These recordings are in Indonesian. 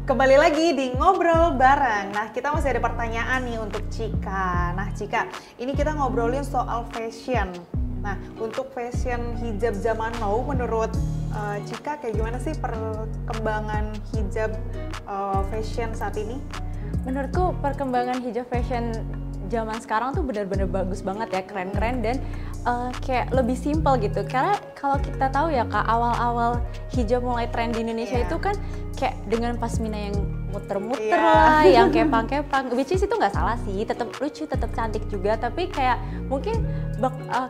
Kembali lagi di Ngobrol Bareng. Nah, kita masih ada pertanyaan nih untuk Cika. Nah, Cika, ini kita ngobrolin soal fashion. Nah, untuk fashion hijab zaman now, menurut Cika kayak gimana sih perkembangan hijab fashion saat ini? Menurutku perkembangan hijab fashion zaman sekarang tuh benar-benar bagus banget ya, keren-keren dan kayak lebih simpel gitu. Karena kalau kita tahu ya Kak, awal-awal hijab mulai tren di Indonesia itu kan kayak dengan pasmina yang muter-muter lah, yang kepang-kepang, which is itu nggak salah sih, tetap lucu, tetap cantik juga, tapi kayak mungkin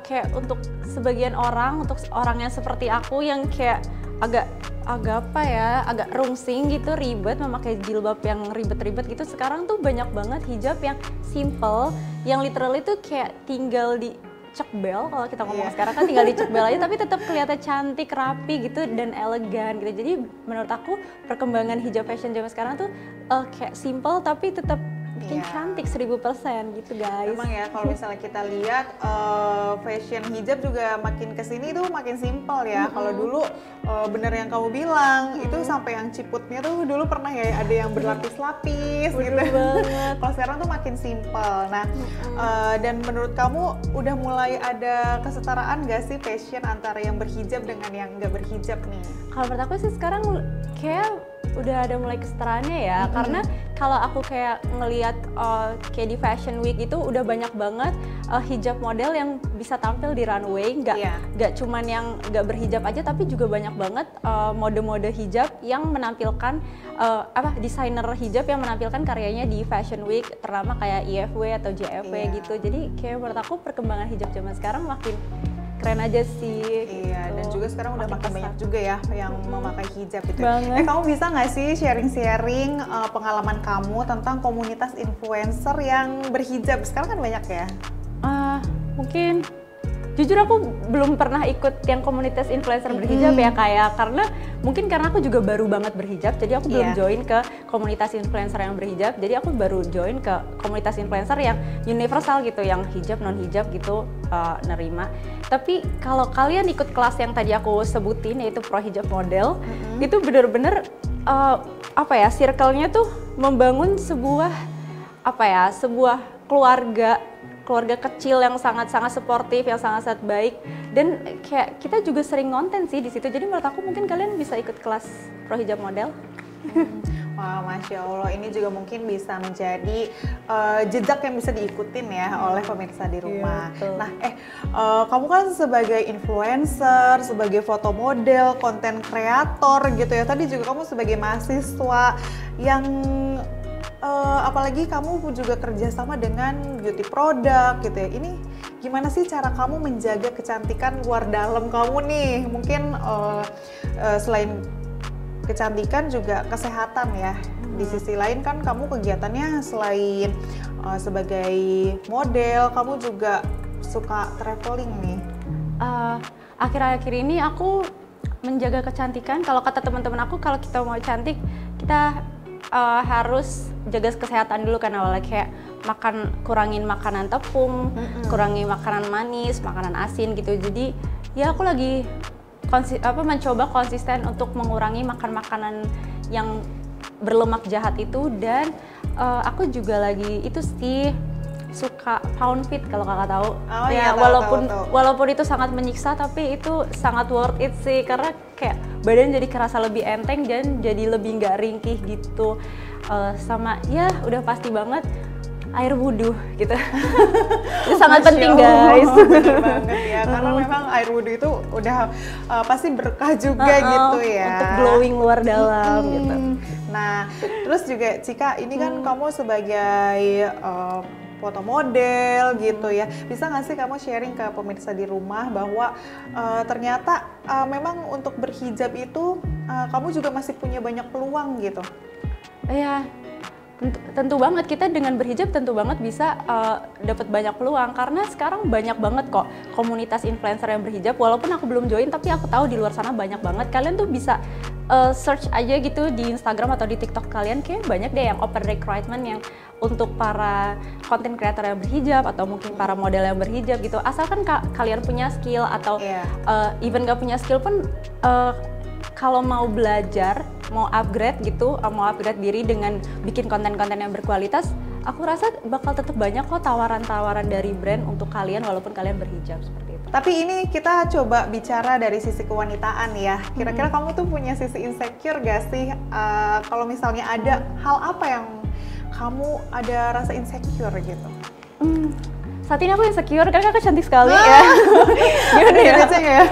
kayak untuk sebagian orang, untuk orang yang seperti aku yang kayak agak apa ya, agak rungsing gitu, ribet, memakai jilbab yang ribet-ribet gitu. Sekarang tuh banyak banget hijab yang simple, yang literally tuh kayak tinggal di cekbel, kalau kita ngomong sekarang kan tinggal dicekbel aja, tapi tetap kelihatan cantik, rapi gitu dan elegan gitu. Jadi menurut aku perkembangan hijab fashion zaman sekarang tuh kayak simple tapi tetap bikin cantik 1000% gitu guys. Memang ya, kalau misalnya kita lihat fashion hijab juga makin kesini tuh makin simpel ya. Kalau dulu bener yang kamu bilang, itu sampai yang ciputnya tuh dulu pernah ya ada yang berlapis-lapis gitu. Kalau sekarang tuh makin simpel. Nah, dan menurut kamu udah mulai ada kesetaraan gak sih fashion antara yang berhijab dengan yang nggak berhijab nih? Kalau menurut aku sih sekarang kayak udah ada mulai kesetaraannya ya, karena kalau aku kayak ngelihat kayak di Fashion Week itu udah banyak banget hijab model yang bisa tampil di runway, nggak cuman yang nggak berhijab aja, tapi juga banyak banget mode-mode hijab yang menampilkan desainer hijab yang menampilkan karyanya di Fashion Week, terutama kayak IFW atau JFW gitu. Jadi kayak menurut aku perkembangan hijab zaman sekarang makin keren aja sih. Iya, gitu. Dan juga sekarang udah makin banyak juga ya yang memakai hijab gitu. Banget. Kamu bisa nggak sih sharing-sharing pengalaman kamu tentang komunitas influencer yang berhijab? Sekarang kan banyak ya. Mungkin jujur aku belum pernah ikut yang komunitas influencer berhijab ya kayak, karena mungkin karena aku juga baru banget berhijab, jadi aku belum join ke komunitas influencer yang berhijab. Jadi aku baru join ke komunitas influencer yang universal gitu, yang hijab non hijab gitu nerima. Tapi kalau kalian ikut kelas yang tadi aku sebutin, yaitu pro hijab model, itu bener-bener circle-nya tuh membangun sebuah keluarga kecil yang sangat-sangat suportif, yang sangat-sangat baik, dan kayak kita juga sering ngonten sih di situ. Jadi menurut aku mungkin kalian bisa ikut kelas pro hijab model. Wah, Masya Allah, ini juga mungkin bisa menjadi jejak yang bisa diikutin ya oleh pemirsa di rumah. Nah, kamu kan sebagai influencer, sebagai foto model, konten kreator gitu ya. Tadi juga kamu sebagai mahasiswa yang apalagi kamu juga kerjasama dengan beauty product gitu ya. Ini gimana sih cara kamu menjaga kecantikan luar dalam kamu nih? Mungkin selain kecantikan juga kesehatan ya. Di sisi lain kan kamu kegiatannya selain sebagai model, kamu juga suka traveling nih. Akhir-akhir ini aku menjaga kecantikan. Kalau kata teman-teman aku, kalau kita mau cantik, kita harus jaga kesehatan dulu kan awalnya, kayak kurangin makanan tepung, kurangi makanan manis, makanan asin gitu. Jadi ya aku lagi mencoba konsisten untuk mengurangi makan makanan yang berlemak jahat itu, dan aku juga lagi itu sih suka pound fit kalau kakak tahu. Walaupun itu sangat menyiksa, tapi itu sangat worth it sih, karena kayak badan jadi kerasa lebih enteng dan jadi lebih nggak ringkih gitu. Sama ya udah pasti banget air wudhu gitu. Itu sangat penting guys. Bener banget ya, karena memang air wudhu itu udah pasti berkah juga gitu ya. Untuk glowing luar dalam gitu. Nah, terus juga Cika, ini kan kamu sebagai foto model gitu ya, bisa nggak sih kamu sharing ke pemirsa di rumah bahwa ternyata memang untuk berhijab itu kamu juga masih punya banyak peluang gitu? Iya, tentu banget, kita dengan berhijab tentu banget bisa dapat banyak peluang, karena sekarang banyak banget kok komunitas influencer yang berhijab. Walaupun aku belum join, tapi aku tahu di luar sana banyak banget. Kalian tuh bisa search aja gitu di Instagram atau di TikTok kalian, kayak banyak deh yang open recruitment yang untuk para content creator yang berhijab atau mungkin para model yang berhijab gitu. Asalkan kalian punya skill atau even gak punya skill pun kalau mau belajar, mau upgrade gitu, mau upgrade diri dengan bikin konten-konten yang berkualitas, aku rasa bakal tetap banyak kok tawaran-tawaran dari brand untuk kalian walaupun kalian berhijab seperti itu. Tapi ini kita coba bicara dari sisi kewanitaan ya. Kira-kira kamu tuh punya sisi insecure gak sih? Kalau misalnya ada hal apa yang kamu ada rasa insecure gitu? Saat ini aku insecure karena aku cantik sekali ya. Gimana ya?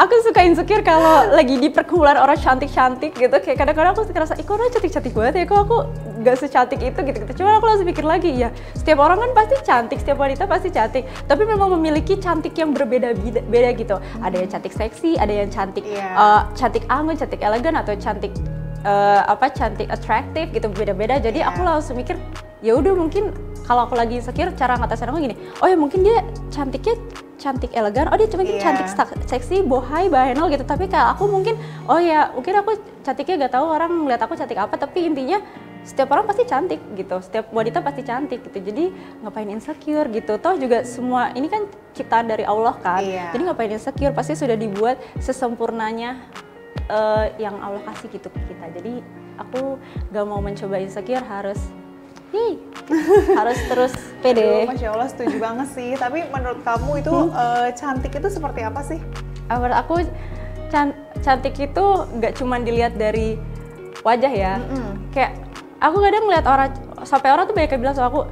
Aku suka insecure kalau lagi di perkumpulan orang cantik-cantik gitu. Kayak kadang-kadang aku ngerasa, kok orang cantik-cantik banget ya, kok aku gak secantik itu gitu. Cuma aku langsung pikir lagi, ya setiap orang kan pasti cantik, setiap wanita pasti cantik. Tapi memang memiliki cantik yang berbeda-beda gitu. Ada yang cantik seksi, ada yang cantik cantik anggun, cantik elegan, atau cantik cantik atraktif gitu, beda-beda. Jadi aku langsung mikir, ya udah mungkin kalau aku lagi insecure, cara ngatasin aku gini, oh ya mungkin dia cantiknya cantik elegan, oh dia mungkin cantik seksi, bohai, bahenol gitu. Tapi kayak aku mungkin, oh ya mungkin aku cantiknya gak tahu orang ngeliat aku cantik apa, tapi intinya setiap orang pasti cantik gitu, setiap wanita pasti cantik gitu. Jadi ngapain insecure gitu, toh juga semua ini kan ciptaan dari Allah kan. Jadi ngapain insecure, pasti sudah dibuat sesempurnanya yang Allah kasih gitu ke kita. Jadi aku gak mau mencoba insecure, harus terus pede. Masya Allah, setuju banget sih. Tapi menurut kamu itu cantik itu seperti apa sih? Menurut aku cantik itu nggak cuma dilihat dari wajah ya. Kayak aku kadang ngeliat orang, sampai orang tuh banyak yang bilang sama aku,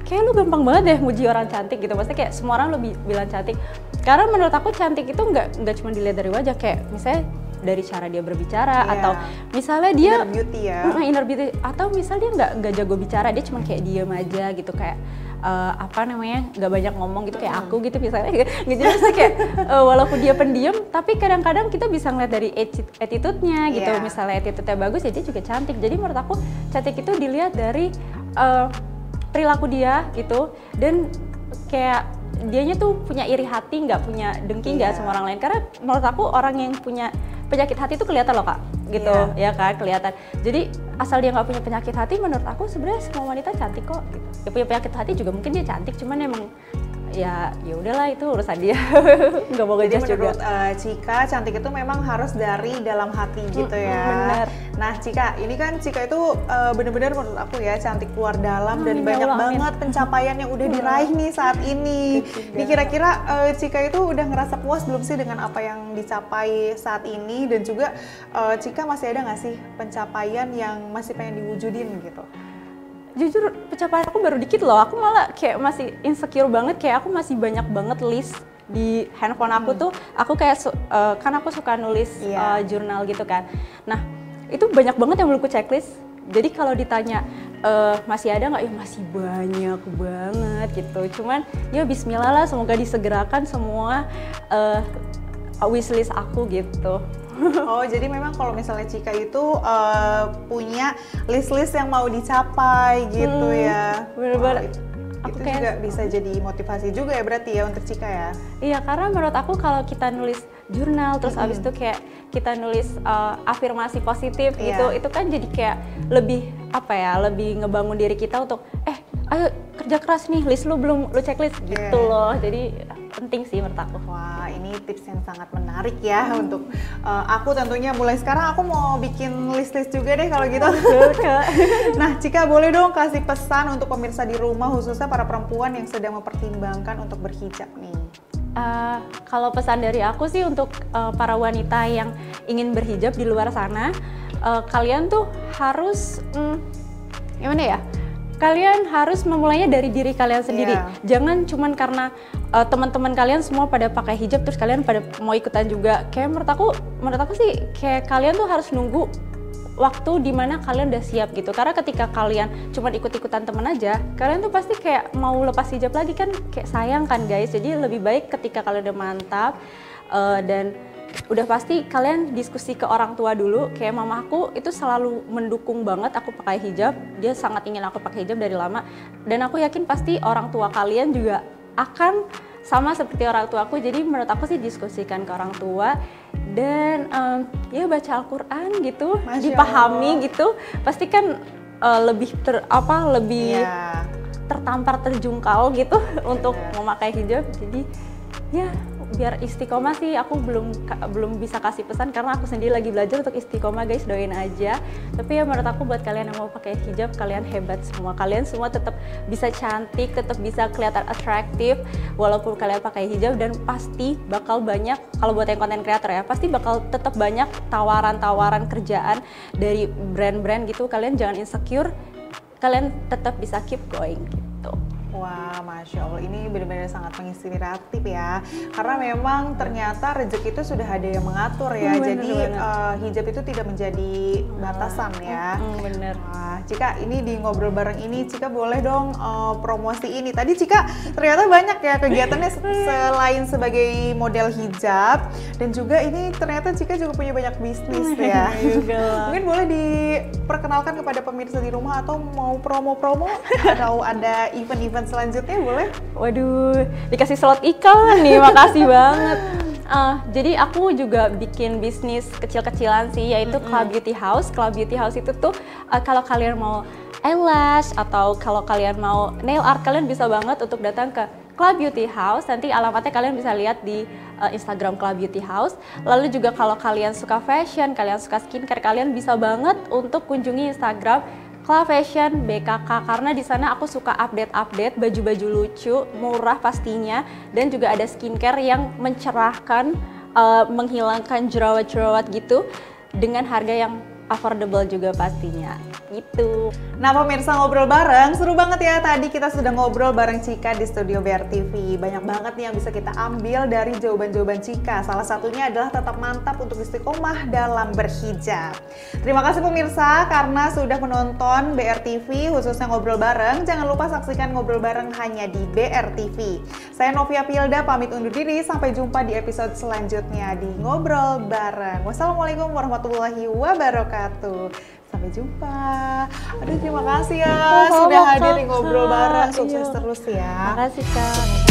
kayak lu gampang banget deh muji orang cantik gitu. Maksudnya kayak semua orang lu bilang cantik. Karena menurut aku cantik itu nggak cuma dilihat dari wajah. Kayak misalnya dari cara dia berbicara, atau misalnya dia inner beauty ya, inner beauty, atau misalnya dia nggak jago bicara, dia cuma kayak diem aja gitu, kayak nggak banyak ngomong gitu kayak aku gitu misalnya, nggak jelas kayak walaupun dia pendiam, tapi kadang-kadang kita bisa ngeliat dari attitude-nya gitu. Misalnya attitude-nya bagus ya dia juga cantik. Jadi menurut aku cantik itu dilihat dari perilaku dia gitu, dan kayak dianya tuh punya iri hati, nggak punya dengki nggak sama orang lain. Karena menurut aku orang yang punya penyakit hati itu kelihatan loh Kak, gitu ya kan, kelihatan. Jadi asal dia nggak punya penyakit hati, menurut aku sebenarnya semua wanita cantik kok. Gitu. Ya punya penyakit hati juga mungkin dia cantik, cuman emang ya udahlah itu urusan dia. Nggak mau ngejudge juga. Menurut Cika, cantik itu memang harus dari dalam hati gitu ya. Bener. Nah Cika, ini kan Cika itu bener-bener menurut aku ya cantik luar dalam, dan banyak banget pencapaian yang udah diraih nih saat ini. Ini kira-kira Cika itu udah ngerasa puas belum sih dengan apa yang dicapai saat ini? Dan juga Cika masih ada nggak sih pencapaian yang masih pengen diwujudin gitu? Jujur pencapaian aku baru dikit loh, aku malah kayak masih insecure banget, kayak aku masih banyak banget list di handphone aku tuh, aku kayak kan aku suka nulis jurnal gitu kan. Nah itu banyak banget yang belum aku checklist, jadi kalau ditanya masih ada nggak, ya masih banyak banget gitu. Cuman ya bismillah lah, semoga disegerakan semua wishlist aku gitu. Oh, jadi memang kalau misalnya Cika itu punya list-list yang mau dicapai gitu ya. Bener-bener. Itu juga bisa jadi motivasi juga ya berarti ya untuk Cika ya? Iya, karena menurut aku kalau kita nulis jurnal terus abis itu kayak kita nulis afirmasi positif gitu, itu kan jadi kayak lebih lebih ngebangun diri kita untuk ayo kerja keras nih, list lu belum lu checklist gitu loh. Jadi penting sih menurut aku. Wah, ini tips yang sangat menarik ya untuk aku tentunya. Mulai sekarang aku mau bikin list-list juga deh kalau gitu. Nah Cika, boleh dong kasih pesan untuk pemirsa di rumah, khususnya para perempuan yang sedang mempertimbangkan untuk berhijab nih. Kalau pesan dari aku sih untuk para wanita yang ingin berhijab di luar sana, kalian tuh harus gimana ya? Kalian harus memulainya dari diri kalian sendiri. Jangan cuman karena teman-teman kalian semua pada pakai hijab terus kalian pada mau ikutan juga. Kayak menurut aku sih kayak kalian tuh harus nunggu waktu dimana kalian udah siap gitu. Karena ketika kalian cuma ikut-ikutan temen aja, kalian tuh pasti kayak mau lepas hijab lagi kan, kayak sayang kan guys. Jadi lebih baik ketika kalian udah mantap dan udah pasti kalian diskusi ke orang tua dulu. Kayak mamaku itu selalu mendukung banget aku pakai hijab, dia sangat ingin aku pakai hijab dari lama, dan aku yakin pasti orang tua kalian juga akan sama seperti orang tua aku. Jadi menurut aku sih diskusikan ke orang tua dan ya baca Al-Quran gitu, dipahami gitu, pasti kan lebih tertampar, terjungkal gitu untuk memakai hijab. Jadi ya biar istiqomah sih aku belum bisa kasih pesan karena aku sendiri lagi belajar untuk istiqomah guys, doain aja. Tapi ya menurut aku buat kalian yang mau pakai hijab, kalian hebat semua. Kalian semua tetap bisa cantik, tetap bisa kelihatan atraktif walaupun kalian pakai hijab, dan pasti bakal banyak, kalau buat yang konten kreator ya, pasti bakal tetap banyak tawaran-tawaran kerjaan dari brand-brand gitu. Kalian jangan insecure, kalian tetap bisa keep going gitu. Wah, Masya Allah, ini benar-benar sangat menginspiratif ya. Karena memang ternyata rezeki itu sudah ada yang mengatur ya. Jadi hijab itu tidak menjadi batasan ya. Bener. Wah, Cika, ini di ngobrol bareng ini, Cika boleh dong promosi ini. Tadi Cika ternyata banyak ya kegiatannya selain sebagai model hijab. Dan juga ini ternyata Cika juga punya banyak bisnis ya. Mungkin boleh diperkenalkan kepada pemirsa di rumah, atau mau promo-promo atau ada event-event selanjutnya boleh? Waduh, dikasih slot iklan nih, makasih banget. Jadi aku juga bikin bisnis kecil-kecilan sih, yaitu Club Beauty House. Club Beauty House itu tuh kalau kalian mau eyelash atau kalau kalian mau nail art, kalian bisa banget untuk datang ke Club Beauty House. Nanti alamatnya kalian bisa lihat di Instagram Club Beauty House. Lalu juga kalau kalian suka fashion, kalian suka skincare, kalian bisa banget untuk kunjungi Instagram Club Fashion BKK, karena di sana aku suka update baju-baju lucu, murah pastinya, dan juga ada skincare yang mencerahkan, menghilangkan jerawat-jerawat gitu dengan harga yang affordable juga pastinya gitu. Nah pemirsa ngobrol bareng, seru banget ya. Tadi kita sudah ngobrol bareng Cika di studio BR TV. Banyak banget nih yang bisa kita ambil dari jawaban-jawaban Cika. Salah satunya adalah tetap mantap untuk istiqomah dalam berhijab. Terima kasih pemirsa karena sudah menonton BR TV, khususnya ngobrol bareng. Jangan lupa saksikan ngobrol bareng hanya di BR TV. Saya Novia Pilda pamit undur diri. Sampai jumpa di episode selanjutnya di ngobrol bareng. Wassalamualaikum warahmatullahi wabarakatuh. Sampai jumpa. Aduh, terima kasih ya sudah hadir di ngobrol bareng. Sukses terus ya. Makasih Kak.